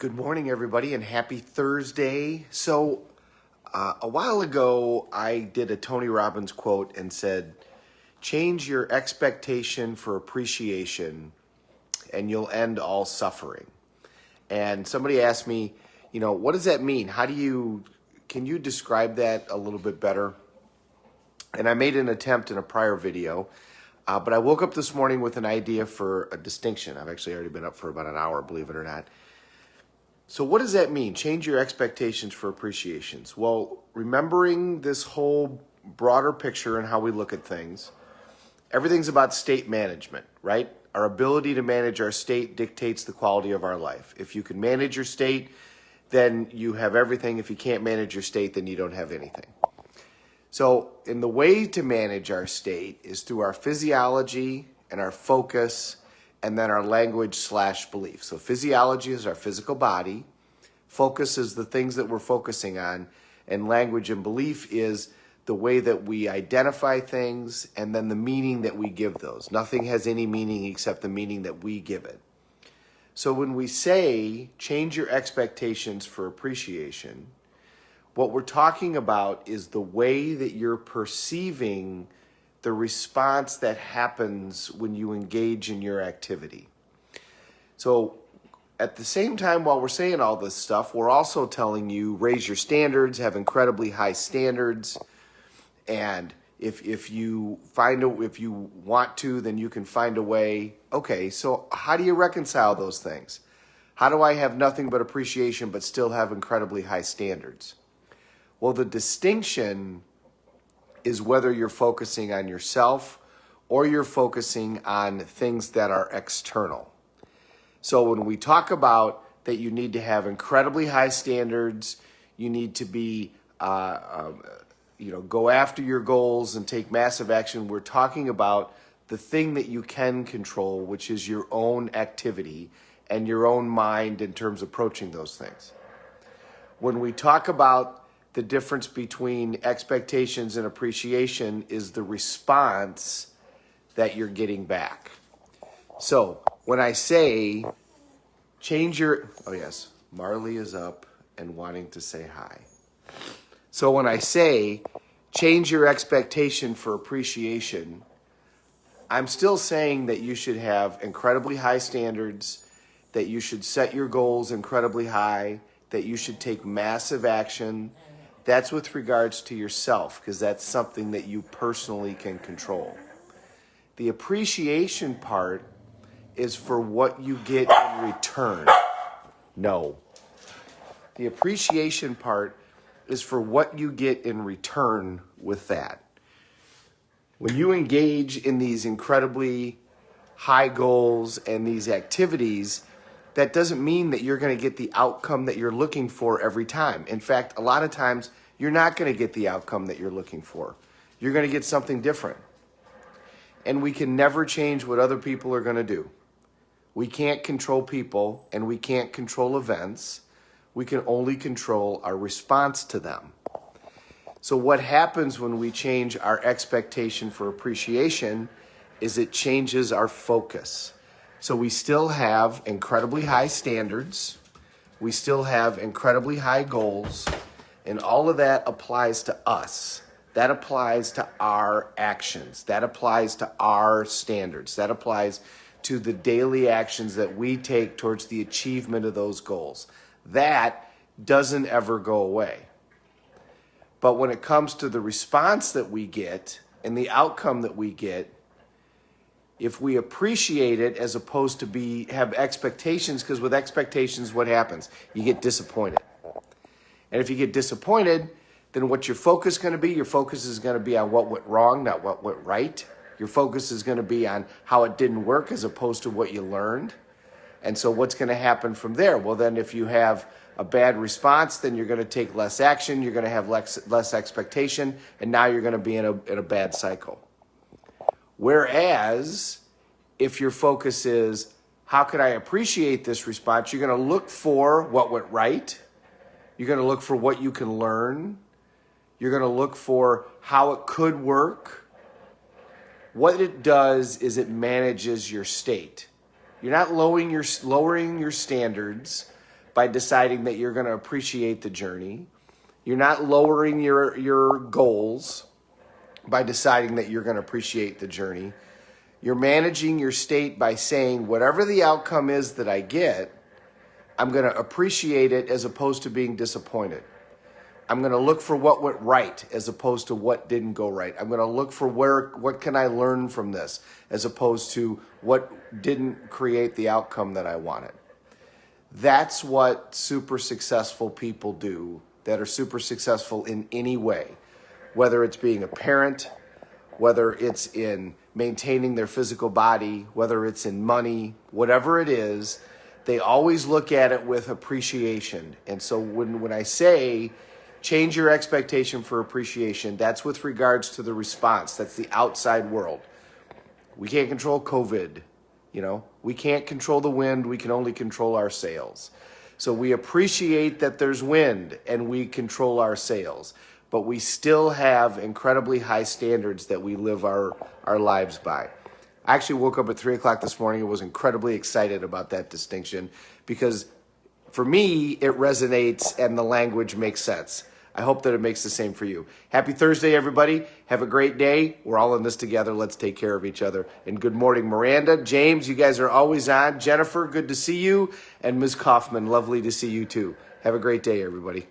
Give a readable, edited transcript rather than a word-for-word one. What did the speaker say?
Good morning, everybody, and happy Thursday. So, a while ago, I did a Tony Robbins quote and said, change your expectation for appreciation and you'll end all suffering. And somebody asked me, what does that mean? Can you describe that a little bit better? And I made an attempt in a prior video, but I woke up this morning with an idea for a distinction. I've actually already been up for about an hour, believe it or not. So what does that mean? Change your expectations for appreciations. Well, remembering this whole broader picture and how we look at things, everything's about state management, right? Our ability to manage our state dictates the quality of our life. If you can manage your state, then you have everything. If you can't manage your state, then you don't have anything. So, in the way to manage our state is through our physiology and our focus and then our language/belief. So physiology is our physical body, focus is the things that we're focusing on, and language and belief is the way that we identify things and then the meaning that we give those. Nothing has any meaning except the meaning that we give it. So when we say change your expectations for appreciation, what we're talking about is the way that you're perceiving the response that happens when you engage in your activity. So at the same time, while we're saying all this stuff, we're also telling you raise your standards, have incredibly high standards, and if you want to, then you can find a way. Okay, so how do you reconcile those things? How do I have nothing but appreciation but still have incredibly high standards? Well, the distinction is whether you're focusing on yourself or you're focusing on things that are external. So when we talk about that you need to have incredibly high standards, you need to be, go after your goals and take massive action, we're talking about the thing that you can control, which is your own activity and your own mind in terms of approaching those things. When we talk about the difference between expectations and appreciation is the response that you're getting back. So when I say oh yes, Marley is up and wanting to say hi. So when I say change your expectation for appreciation, I'm still saying that you should have incredibly high standards, that you should set your goals incredibly high, that you should take massive action. That's with regards to yourself, because that's something that you personally can control. The appreciation part is for what you get in return. No. The appreciation part is for what you get in return with that. When you engage in these incredibly high goals and these activities, that doesn't mean that you're going to get the outcome that you're looking for every time. In fact, a lot of times, you're not going to get the outcome that you're looking for. You're going to get something different. And we can never change what other people are going to do. We can't control people, and we can't control events. We can only control our response to them. So what happens when we change our expectation for appreciation is it changes our focus. So we still have incredibly high standards. We still have incredibly high goals. And all of that applies to us. That applies to our actions. That applies to our standards. That applies to the daily actions that we take towards the achievement of those goals. That doesn't ever go away. But when it comes to the response that we get and the outcome that we get, if we appreciate it as opposed to have expectations, because with expectations, what happens? You get disappointed. And if you get disappointed, then what's your focus going to be? Your focus is going to be on what went wrong, not what went right. Your focus is going to be on how it didn't work as opposed to what you learned. And so what's going to happen from there? Well, then if you have a bad response, then you're going to take less action, you're going to have less expectation, and now you're going to be in a bad cycle. Whereas if your focus is, how can I appreciate this response? You're going to look for what went right. You're going to look for what you can learn. You're going to look for how it could work. What it does is it manages your state. You're not lowering your standards, by deciding that you're going to appreciate the journey. You're not lowering your goals by deciding that you're going to appreciate the journey. You're managing your state by saying, whatever the outcome is that I get, I'm going to appreciate it as opposed to being disappointed. I'm going to look for what went right as opposed to what didn't go right. I'm going to look for what can I learn from this as opposed to what didn't create the outcome that I wanted. That's what super successful people do that are super successful in any way, whether it's being a parent, whether it's in maintaining their physical body, whether it's in money, whatever it is, they always look at it with appreciation. And so when I say change your expectation for appreciation, that's with regards to the response. That's the outside world. We can't control COVID. We can't control the wind. We can only control our sails. So we appreciate that there's wind and we control our sails, but we still have incredibly high standards that we live our lives by. I actually woke up at 3 o'clock this morning and was incredibly excited about that distinction because for me, it resonates and the language makes sense. I hope that it makes the same for you. Happy Thursday, everybody. Have a great day. We're all in this together. Let's take care of each other. And good morning, Miranda, James, you guys are always on. Jennifer, good to see you. And Ms. Kaufman, lovely to see you too. Have a great day, everybody.